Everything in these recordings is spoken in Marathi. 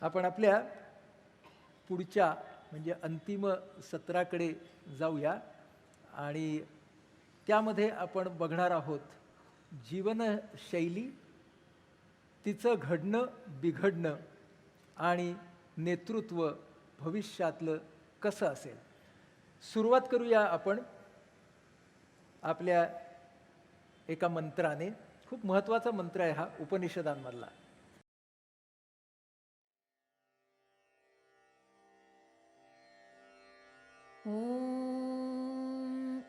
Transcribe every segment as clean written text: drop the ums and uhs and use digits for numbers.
आपण आपल्या पुढच्या म्हणजे अंतिम सत्राकडे जाऊया आणि त्यामध्ये आपण बघणार आहोत जीवनशैली, तिचं घडणं बिघडणं आणि नेतृत्व भविष्यातलं कसं असेल. सुरुवात करूया आपण आपल्या एका मंत्राने. खूप महत्त्वाचा मंत्र आहे हा उपनिषदांमधला. ॐ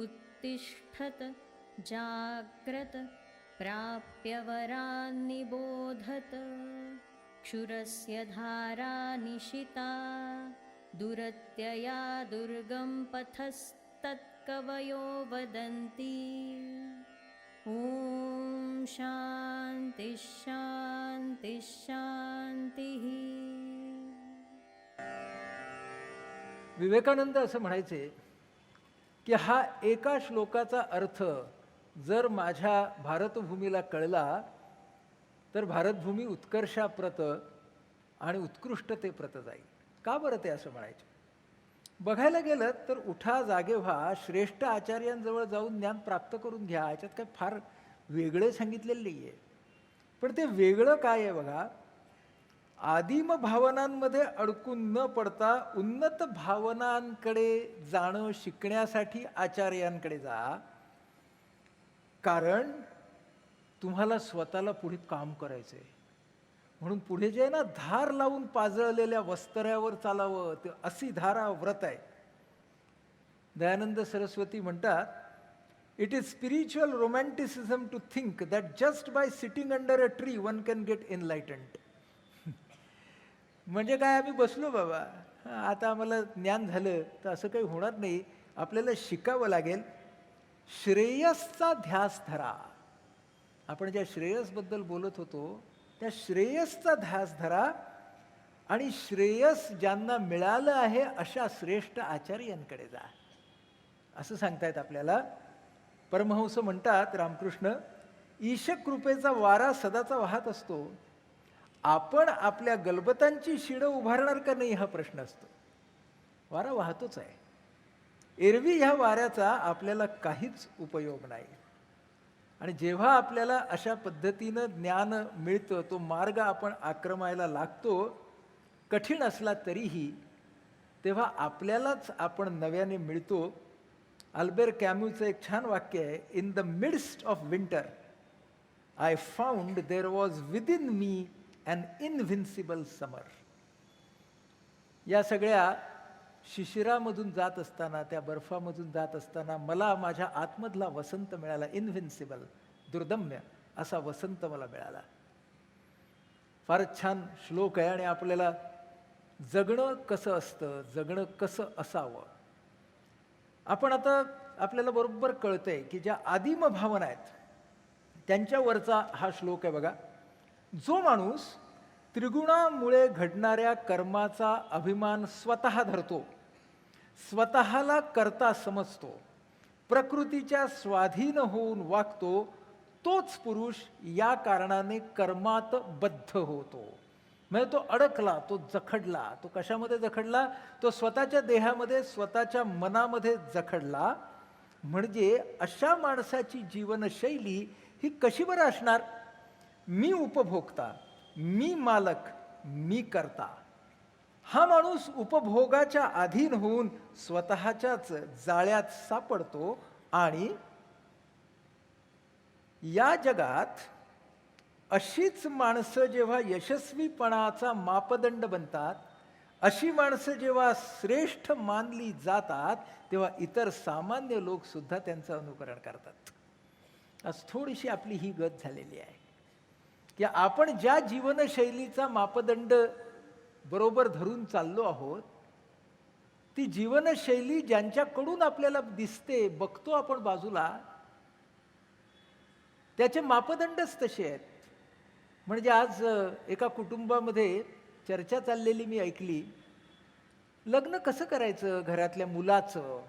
उत्तिष्ठत जाग्रत प्राप्य वरान् निबोधत क्षुरस्य धारा निशिता दुरत्यया दुर्गं पथस्तत्कवयो वदन्ति ॐ शान्ति शान्ति शान्तिः. विवेकानंद असं म्हणायचे की हा एका श्लोकाचा अर्थ जर माझ्या भारतभूमीला कळला तर भारतभूमी उत्कर्षाप्रत आणि उत्कृष्टतेप्रत जाईल. का बरं ते असं म्हणायचे? बघायला गेलं तर उठा जागे व्हा, श्रेष्ठ आचार्यांजवळ जाऊन ज्ञान प्राप्त करून घ्या, याच्यात काय फार वेगळे सांगितलेलं नाही आहे. पण ते वेगळं काय आहे बघा, आदिम भावनांमध्ये अडकून न पडता उन्नत भावनांकडे जाणं शिकण्यासाठी आचार्यांकडे जा. कारण तुम्हाला स्वतःला पुढे काम करायचंय. म्हणून पुढे जे आहे ना, धार लावून पाजळलेल्या वस्त्र्यावर चालावं, ते असी धारा व्रत आहे. दयानंद सरस्वती म्हणतात, it is spiritual romanticism to think that just by sitting under a tree one can get enlightened. म्हणजे काय, आम्ही बसलो बाबा, आता आम्हाला ज्ञान झालं तर असं काही होणार नाही. आपल्याला शिकावं लागेल. श्रेयसचा ध्यास धरा. आपण ज्या श्रेयसबद्दल बोलत होतो त्या श्रेयसचा ध्यास धरा आणि श्रेयस ज्यांना मिळालं आहे अशा श्रेष्ठ आचार्यांकडे जा, असं सांगतायत आपल्याला. परमहंस म्हणतात रामकृष्ण, ईशकृपेचा वारा सदाचा वाहत असतो. आपण आपल्या गलबतांची शिडं उभारणार का नाही हा प्रश्न असतो. वारा वाहतोच आहे. एरवी ह्या वाऱ्याचा आपल्याला काहीच उपयोग नाही. आणि जेव्हा आपल्याला अशा पद्धतीनं ज्ञान मिळतं, तो मार्ग आपण आक्रमायला लागतो, कठीण असला तरीही, तेव्हा आपल्यालाच आपण नव्याने मिळतो. अल्बेर कॅम्यूचं एक छान वाक्य आहे, in the midst of winter I found there was within me an invincible summer. या सगळ्या शिशिरामधून जात असताना, त्या बर्फामधून जात असताना मला माझ्या आतमधला वसंत मिळाला. इनव्हिन्सिबल, दुर्दम्य असा वसंत मला मिळाला. फारच छान श्लोक आहे. आणि आपल्याला जगणं कसं असतं, जगणं कसं असावं, आपण आता आपल्याला बरोबर कळतंय की ज्या आदिम भावना आहेत त्यांच्यावरचा हा श्लोक आहे बघा. जो माणूस त्रिगुणामुळे घडणाऱ्या कर्माचा अभिमान स्वतः धरतो, स्वतःला कर्ता समजतो, प्रकृतीच्या स्वाधीन होऊन वागतो, तोच पुरुष या कारणाने कर्मात बद्ध होतो. म्हणजे तो अडकला, तो जखडला. तो कशामध्ये जखडला? तो स्वतःच्या देहामध्ये, स्वतःच्या मनामध्ये जखडला. म्हणजे अशा माणसाची जीवनशैली ही कशी बरं असणार? मी उपभोक्ता, मी मालक, मी करता. हा माणूस उपभोगाच्या अधीन होऊन स्वतःच्याच जाळ्यात सापडतो. आणि या जगात अशीच माणसं जेव्हा यशस्वीपणाचा मापदंड बनतात, अशी माणसं जेव्हा श्रेष्ठ मानली जातात, तेव्हा इतर सामान्य लोक सुद्धा त्यांचं अनुकरण करतात. आज थोडीशी आपली ही गत झालेली आहे की आपण ज्या जीवनशैलीचा मापदंड बरोबर धरून चाललो आहोत, ती जीवनशैली ज्यांच्याकडून आपल्याला दिसते, बघतो आपण बाजूला, त्याचे मापदंडच तसे आहेत. म्हणजे आज एका कुटुंबामध्ये चर्चा चाललेली मी ऐकली, लग्न कसं करायचं घरातल्या मुलाचं.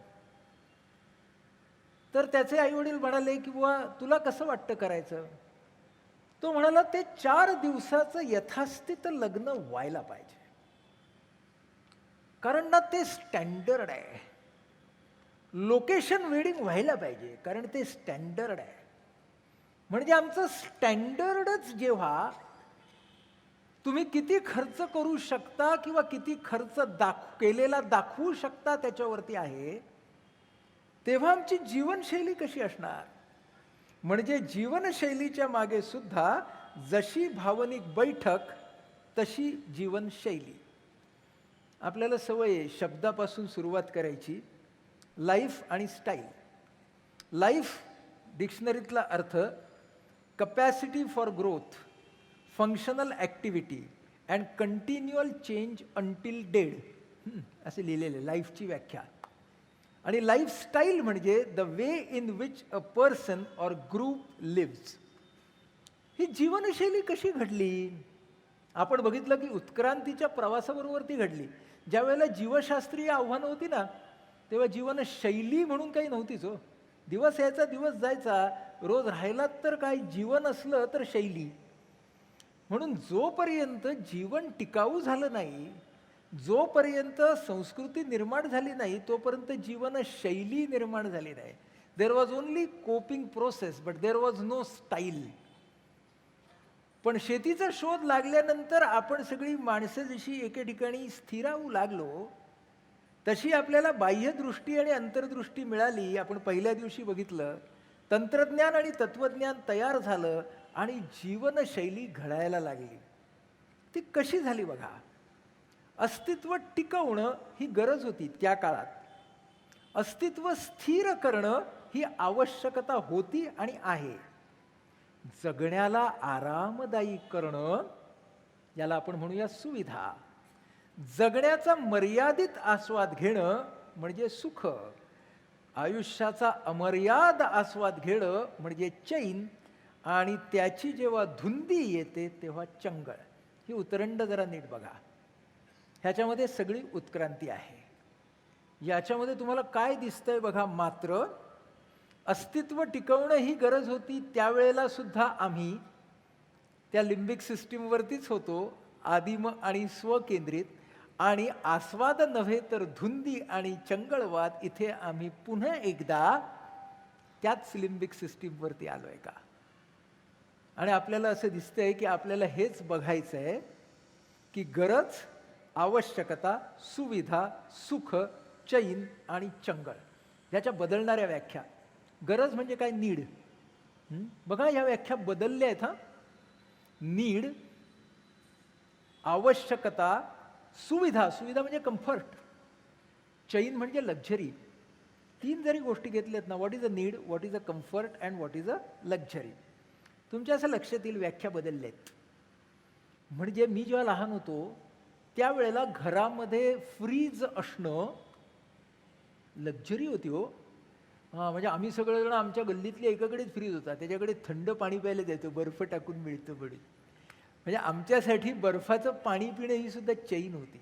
तर त्याचे आईवडील म्हणाले की बुवा तुला कसं वाटतं करायचं? तो म्हणाला ते 4 दिवसाचं यथास्थित लग्न व्हायला पाहिजे. कारण ना ते स्टँडर्ड आहे. लोकेशन वेडिंग व्हायला पाहिजे, कारण ते स्टँडर्ड आहे. म्हणजे आमचं स्टँडर्डच जेव्हा तुम्ही किती खर्च करू शकता किंवा किती खर्च केलेला दाखवू शकता त्याच्यावरती आहे, तेव्हा आमची जीवनशैली कशी असणार? म्हणजे जीवनशैलीच्या मागे सुद्धा जशी भावनिक बैठक तशी जीवनशैली. आपल्याला सवय आहे शब्दापासून सुरुवात करायची. लाईफ आणि स्टाईल. लाईफ डिक्शनरीतला अर्थ capacity for growth, functional activity and continual change until dead, असे लिहिलेले लाईफची व्याख्या. आणि लाईफस्टाईल म्हणजे the way in which a person or group lives. ही जीवनशैली कशी घडली? आपण बघितलं की उत्क्रांतीच्या प्रवासाबरोबर ती घडली. ज्या वेळेला जीवशास्त्रीय आव्हानं होती ना, तेव्हा जीवनशैली म्हणून काही नव्हतीच हो. दिवस यायचा दिवस जायचा, रोज राहिलात तर काय, जीवन असलं तर शैली. म्हणून जोपर्यंत जीवन टिकाऊ झालं नाही, जोपर्यंत संस्कृती निर्माण झाली नाही, तोपर्यंत जीवनशैली निर्माण झाली नाही. There was only coping process, but there was no style. पण शेतीचा शोध लागल्यानंतर आपण सगळी माणसं जशी एके ठिकाणी स्थिरावू लागलो, तशी आपल्याला बाह्यदृष्टी आणि अंतर्दृष्टी मिळाली. आपण पहिल्या दिवशी बघितलं, तंत्रज्ञान आणि तत्वज्ञान तयार झालं आणि जीवनशैली घडायला लागली. ती कशी झाली बघा. अस्तित्व टिकवणं ही गरज होती त्या काळात. अस्तित्व स्थिर करणं ही आवश्यकता होती आणि आहे. जगण्याला आरामदायी करणं, याला आपण म्हणूया सुविधा. जगण्याचा मर्यादित आस्वाद घेणं म्हणजे सुख. आयुष्याचा अमर्याद आस्वाद घेणं म्हणजे चैन. आणि त्याची जेव्हा धुंदी येते तेव्हा चंगळ. ही उतरंड जरा नीट बघा. ह्याच्यामध्ये सगळी उत्क्रांती आहे. याच्यामध्ये तुम्हाला काय दिसतंय बघा. मात्र अस्तित्व टिकवणं ही गरज होती त्यावेळेला सुद्धा आम्ही त्या लिम्बिक सिस्टीमवरतीच होतो, आदिम आणि स्वकेंद्रित. आणि आस्वाद नव्हे तर धुंदी आणि चंगळवाद, इथे आम्ही पुन्हा एकदा त्याच लिम्बिक सिस्टीमवरती आलोय का? आणि आपल्याला असं दिसतंय की आपल्याला हेच बघायचं आहे की गरज, आवश्यकता, सुविधा, सुख, चैन आणि चंगळ ह्याच्या बदलणाऱ्या व्याख्या. गरज म्हणजे काय? नीड. बघा ह्या व्याख्या बदलल्या आहेत. नीड, आवश्यकता, सुविधा. सुविधा म्हणजे कम्फर्ट. चैन म्हणजे लक्झरी. तीन जरी गोष्टी घेतल्यात ना, what is a need, what is a comfort and what is a luxury. तुमच्या असं लक्षात येईल व्याख्या बदलल्यात. म्हणजे मी जेव्हा लहान होतो त्यावेळेला घरामध्ये फ्रीज असणं लक्झरी होती हो. म्हणजे आम्ही सगळेजण आमच्या गल्लीतल्या एकाकडेच फ्रीज होता, त्याच्याकडे थंड पाणी प्यायला द्यायचो, बर्फ टाकून मिळतं म्हणून. म्हणजे आमच्यासाठी बर्फाचं पाणी पिणं ही सुद्धा चैन होती,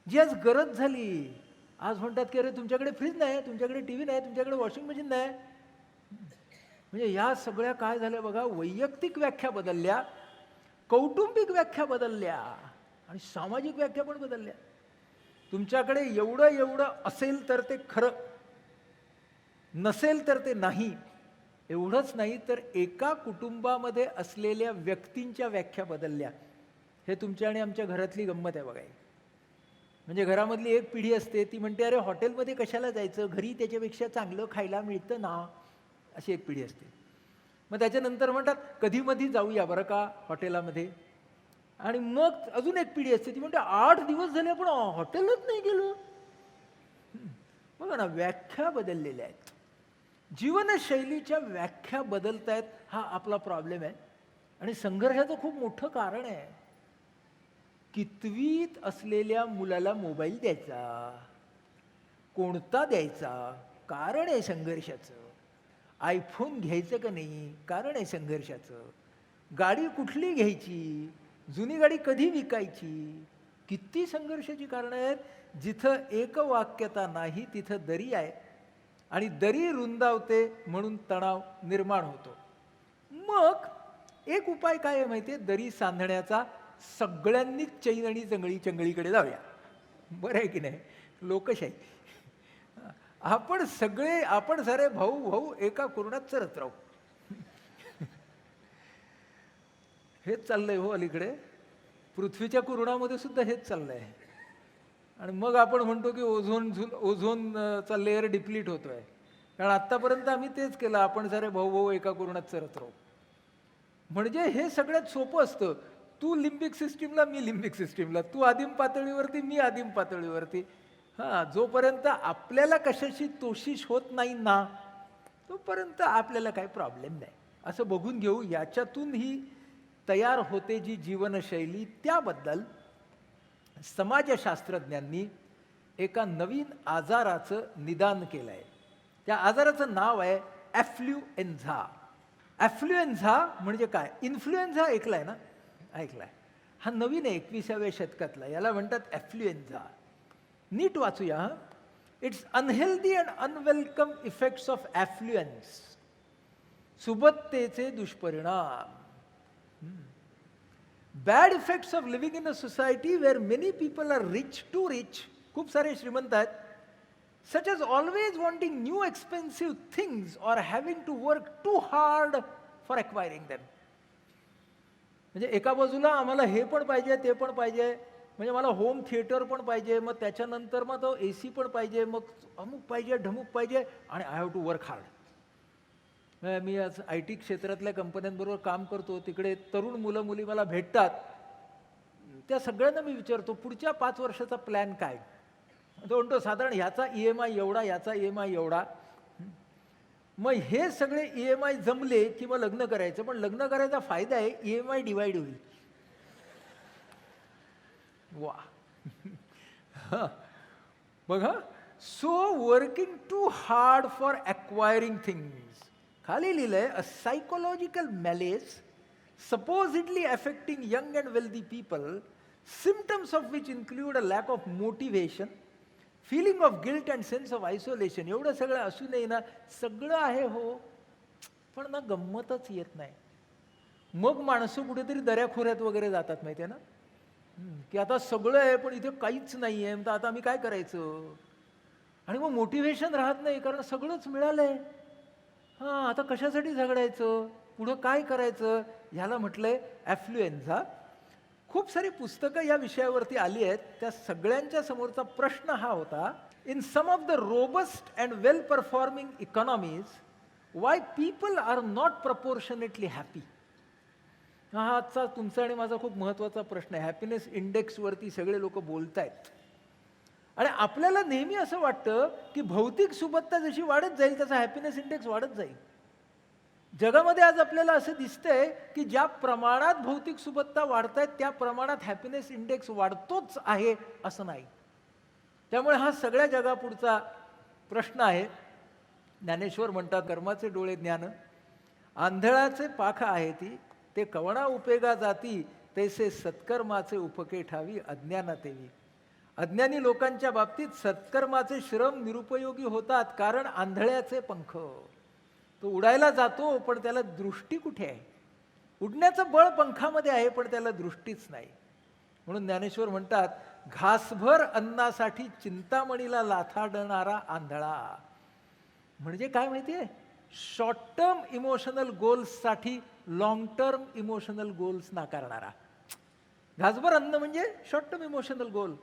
जी आज गरज झाली. आज म्हणतात की अरे तुमच्याकडे फ्रीज नाही, तुमच्याकडे टी व्ही नाही, तुमच्याकडे वॉशिंग मशीन नाही. म्हणजे या सगळ्या काय झाल्या बघा. वैयक्तिक व्याख्या बदलल्या, कौटुंबिक व्याख्या बदलल्या आणि सामाजिक व्याख्या पण बदलल्या. तुमच्याकडे एवढं एवढं असेल तर ते खरं, नसेल तर ते नाही. एवढंच नाही तर एका कुटुंबामध्ये असलेल्या व्यक्तींच्या व्याख्या बदलल्या. हे तुमच्या आणि आमच्या घरातली गंमत आहे बघा. म्हणजे घरामधली एक पिढी असते, ती म्हणते अरे हॉटेलमध्ये कशाला जायचं, घरी त्याच्यापेक्षा चांगलं खायला मिळतं ना, अशी एक पिढी असते. मग त्याच्यानंतर म्हणतात कधी मधी जाऊया बरं का हॉटेलामध्ये. आणि मग अजून एक पिढी असते, ती म्हणते 8 दिवस झाले आपण हॉटेलच नाही गेलो. बघा ना, व्याख्या बदललेल्या आहेत. जीवनशैलीच्या व्याख्या बदलत आहेत. हा आपला प्रॉब्लेम आहे आणि संघर्षाचं खूप मोठं कारण आहे. कितवीत असलेल्या मुलाला मोबाईल द्यायचा, कोणता द्यायचा, कारण आहे संघर्षाचं. आयफोन घ्यायचं का नाही, कारण आहे संघर्षाचं. गाडी कुठली घ्यायची, जुनी गाडी कधी विकायची, किती संघर्षाची कारणं आहेत. जिथं एकवाक्यता नाही तिथं दरी आहे आणि दरी रुंदावते म्हणून तणाव निर्माण होतो. मग एक उपाय काय आहे माहिती आहे दरी सांधण्याचा? सगळ्यांनीच चैन आणि चंगळीकडे जाऊया. बरं आहे की नाही? लोकशाही. आपण सारे भाऊ भाऊ एका कुरणात चरत राहू. हेच चाललंय हो अलीकडे. पृथ्वीच्या कुरणामध्ये सुद्धा हेच चाललंय. आणि मग आपण म्हणतो की ओझोनचा लेअर डिप्लीट होतोय. कारण आत्तापर्यंत आम्ही तेच केलं, आपण सारे भाऊ भाऊ एका कुरणात चरत राहू. म्हणजे हे सगळ्यात सोपं असतं. तू लिंबिक सिस्टीमला, मी लिंबिक सिस्टीमला, तू आदिम पातळीवरती, मी आदिम पातळीवरती. जोपर्यंत आपल्याला कशाशी तोशिष होत नाही ना, तोपर्यंत आपल्याला काही प्रॉब्लेम नाही. असं बघून घेऊ. याच्यातून ही तयार होते जी जीवनशैली, त्याबद्दल समाजशास्त्रज्ञांनी एका नवीन आजाराचं निदान केलं आहे. त्या आजाराचं नाव आहे ॲफ्ल्युएन्झा. ॲफ्ल्युएन्झा म्हणजे काय? इन्फ्लुएन्झा ऐकलाय ना? ऐकलाय. हा नवीन आहे 21व्या शतकातला. याला म्हणतात ॲफ्ल्युएन्झा. नीट वाचूया. हा. It's unhealthy and unwelcome effects of affluence. सुबत्तेचे दुष्परिणाम. Bad effects of living in a society where many people are rich, too rich, खूप सारे श्रीमंत आहेत, such as always wanting new expensive things or having to work too hard for acquiring them. म्हणजे एका बाजूला आम्हाला हे पण पाहिजे, ते पण पाहिजे, म्हणजे मला होम थिएटर पण पाहिजे, मग त्याच्यानंतर मग तो AC पण पाहिजे, मग अमुक पाहिजे, ढमुक पाहिजे, आणि I have to work hard. मी आज IT क्षेत्रातल्या कंपन्यांबरोबर काम करतो. तिकडे तरुण मुलं मुली मला भेटतात. त्या सगळ्यांना मी विचारतो, पुढच्या 5 वर्षाचा प्लॅन काय? तो म्हणतो साधारण ह्याचा EMI एवढा, याचा EMI एवढा. मग हे सगळे EMI जमले की मग लग्न करायचं. पण लग्न करायचा फायदा आहे, EMI डिवाइड होईल. वा. बघा. So working too hard for acquiring things. खाली लिहिलंय, a psychological malaise supposedly affecting young and wealthy people, symptoms of which include a lack of motivation, feeling of guilt and sense of isolation. एवढं सगळं असूनही ना, सगळं आहे हो, पण ना गंमतच येत नाही. मग माणसं कुठेतरी दऱ्याखोऱ्यात वगैरे जातात, माहिती आहे ना, की आता सगळं आहे पण इथे काहीच नाही आहे, तर आता आम्ही काय करायचं? आणि मग मोटिवेशन राहत नाही, कारण सगळंच मिळालंय. आता कशासाठी झगडायचं? पुढं काय करायचं? ह्याला म्हटलंय ॲफ्ल्युएन्झा. खूप सारी पुस्तकं या विषयावरती आली आहेत. त्या सगळ्यांच्या समोरचा प्रश्न हा होता, in some of the robust and well performing economies why people are not proportionately happy. हा आजचा तुमचा आणि माझा खूप महत्त्वाचा प्रश्न आहे. हॅपीनेस इंडेक्सवरती सगळे लोक बोलत आहेत, आणि आपल्याला नेहमी असं वाटतं की भौतिक सुबत्ता जशी वाढत जाईल तसा हॅपीनेस इंडेक्स वाढत जाईल. जगामध्ये आज आपल्याला असं दिसतंय की ज्या प्रमाणात भौतिक सुबत्ता वाढतायत त्या प्रमाणात हॅपीनेस इंडेक्स वाढतोच आहे असं नाही. त्यामुळे हा सगळ्या जगापुढचा प्रश्न आहे. ज्ञानेश्वर म्हणतात, कर्माचे डोळे ज्ञान, आंधळाचे पाख आहे ती, ते कवणा उपेगा जाती, तैसे सत्कर्माचे उपके ठावी अज्ञानातेवी. अज्ञानी लोकांच्या बाबतीत सत्कर्माचे श्रम निरुपयोगी होतात, कारण आंधळ्याचे पंख. तो उडायला जातो पण त्याला दृष्टी कुठे आहे? उडण्याचं बळ पंखामध्ये आहे पण त्याला दृष्टीच नाही. म्हणून ज्ञानेश्वर म्हणतात, घासभर अन्नासाठी चिंतामणीला लाथाडणारा आंधळा. म्हणजे काय माहितीये? शॉर्ट टर्म इमोशनल गोल्ससाठी लॉंग टर्म इमोशनल गोल्स नाकारणारा. घासभर अन्न म्हणजे शॉर्ट टर्म इमोशनल गोल,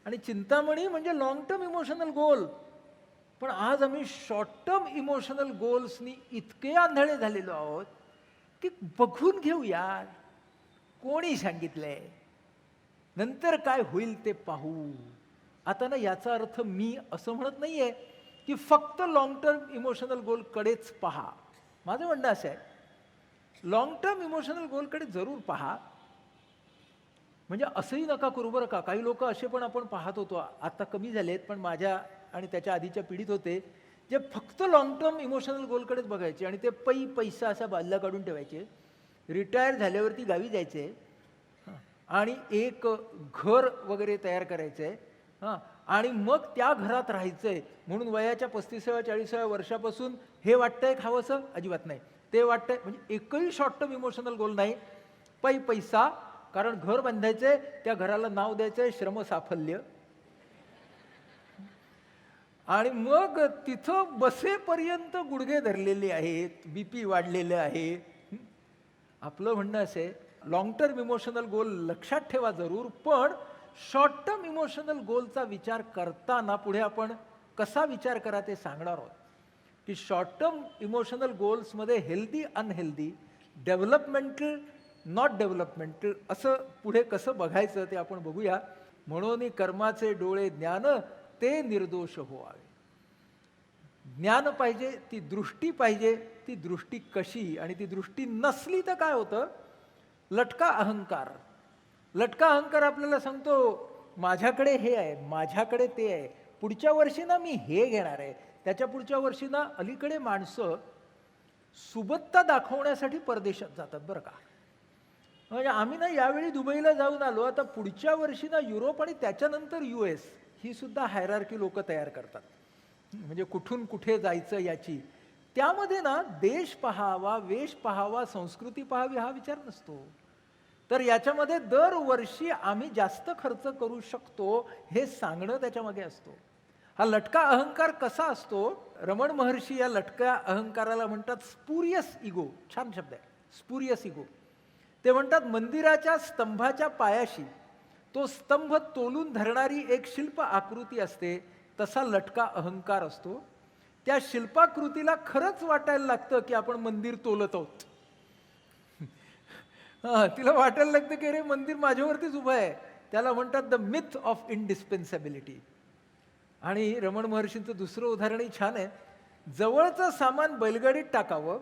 आणि चिंतामणी म्हणजे लॉंग टर्म इमोशनल गोल. पण आज आम्ही शॉर्ट टर्म इमोशनल गोल्सनी इतके आंधळे झालेलो आहोत की बघून घेऊ यार, कोणी सांगितलंय, नंतर काय होईल ते पाहू. आता ना याचा अर्थ मी असं म्हणत नाहीये की फक्त लॉंग टर्म इमोशनल गोलकडेच पहा. माझं म्हणणं असं आहे, लॉंग टर्म इमोशनल गोलकडे जरूर पहा, म्हणजे असंही नका करू बरं का. काही लोक असे पण आपण पाहत होतो, आता कमी झालेत, पण माझ्या आणि त्याच्या आधीच्या पिढीत होते, जे फक्त लॉंग टर्म इमोशनल गोलकडेच बघायचे आणि ते पैसा असा बाजूला काढून ठेवायचे. रिटायर झाल्यावरती गावी जायचे आणि एक घर वगैरे तयार करायचंय, आणि मग त्या घरात राहायचंय. म्हणून वयाच्या 35व्या-40व्या वर्षापासून हे वाटतंय खावंसं, अजिबात नाही, ते वाटतंय, म्हणजे एकही शॉर्ट टर्म इमोशनल गोल नाही. पैसा, कारण घर बांधायचंय, त्या घराला नाव द्यायचंय श्रमसाफल्य. आणि मग तिथं बसेपर्यंत गुडघे धरलेले आहेत, बीपी वाढलेले आहे. आपलं म्हणणं असं आहे, लॉंग टर्म इमोशनल गोल लक्षात ठेवा जरूर, पण शॉर्ट टर्म इमोशनल गोलचा विचार करताना पुढे आपण कसा विचार करा ते सांगणार आहोत. की शॉर्ट टर्म इमोशनल गोल्समध्ये healthy unhealthy, developmental not developmental असं पुढे कसं बघायचं ते आपण बघूया. म्हणून कर्माचे डोळे ज्ञान ते निर्दोष व्हावे. ज्ञान पाहिजे, ती दृष्टी पाहिजे. ती दृष्टी कशी, आणि ती दृष्टी नसली तर काय होतं? लटका अहंकार. लटका अहंकार आपल्याला सांगतो माझ्याकडे हे आहे, माझ्याकडे ते आहे, पुढच्या वर्षी ना मी हे घेणार आहे, त्याच्या पुढच्या वर्षी ना. अलीकडे माणसं सुबत्ता दाखवण्यासाठी परदेशात जातात बरं का. म्हणजे आम्ही ना यावेळी दुबईला जाऊन आलो, आता पुढच्या वर्षी ना युरोप आणि त्याच्यानंतर US ही सुद्धा हायरार्की लोक तयार करतात. म्हणजे कुठून कुठे जायचं याची. त्यामध्ये ना देश पहावा, वेश पहावा, संस्कृती पहावी हा विचार नसतो. तर याच्यामध्ये दरवर्षी आम्ही जास्त खर्च करू शकतो हे सांगणं त्याच्यामागे असतो. हा लटका अहंकार कसा असतो? रमण महर्षी या लटका अहंकाराला म्हणतात स्पुरियस इगो. छान शब्द आहे, स्पुरियस इगो. ते म्हणतात मंदिराच्या स्तंभाच्या पायाशी तो स्तंभ तोलून धरणारी एक शिल्प आकृती असते, तसा लटका अहंकार असतो. त्या शिल्पाकृतीला खरंच वाटायला लागतं की आपण मंदिर तोलत आहोत. तिला वाटायला लागतं की अरे मंदिर माझ्यावरतीच उभं आहे. त्याला म्हणतात द मिथ ऑफ इनडिस्पेन्सिबिलिटी. आणि रमण महर्षींचं दुसरं उदाहरणही छान आहे. जवळचं सामान बैलगाडीत टाकावं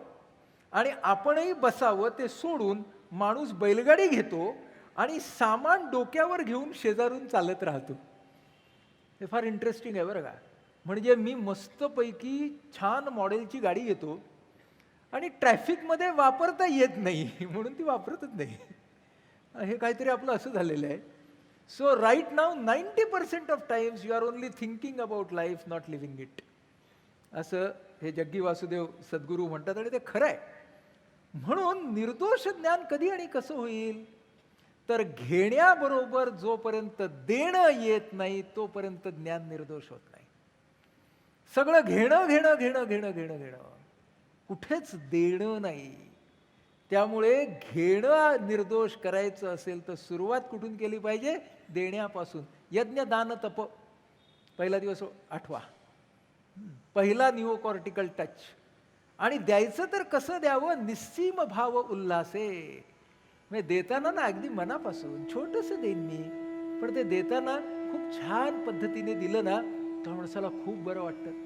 आणि आपणही बसावं ते सोडून माणूस बैलगाडी घेतो आणि सामान डोक्यावर घेऊन शेजारून चालत राहतो. हे फार इंटरेस्टिंग आहे बरं का. म्हणजे मी मस्तपैकी छान मॉडेलची गाडी घेतो आणि ट्रॅफिकमध्ये वापरता येत नाही म्हणून ती वापरतच नाही. हे काहीतरी आपलं असं झालेलं आहे. So right now 90% of times you are only thinking about life, not living it. असं हे जग्गी वासुदेव सद्गुरू म्हणतात आणि ते खरं आहे. म्हणून निर्दोष ज्ञान कधी आणि कसं होईल? तर घेण्याबरोबर जोपर्यंत देणं येत नाही तोपर्यंत ज्ञान निर्दोष होत नाही. सगळं घेणं घेणं घेणं घेणं घेणं घेणं, कुठेच देणं नाही. त्यामुळे घेणं निर्दोष करायचं असेल तर सुरुवात कुठून केली पाहिजे? देण्यापासून. यज्ञ दान तप पहिला दिवस आठवा, पहिला न्यूकॉर्टिकल टच. आणि द्यायचं तर कसं द्यावं? निस्सीम भाव उल्हासे. म्हणजे देताना ना अगदी मनापासून छोटंसं देईन मी, पण ते देताना खूप छान पद्धतीने दिलं ना तर माणसाला खूप बरं वाटतं.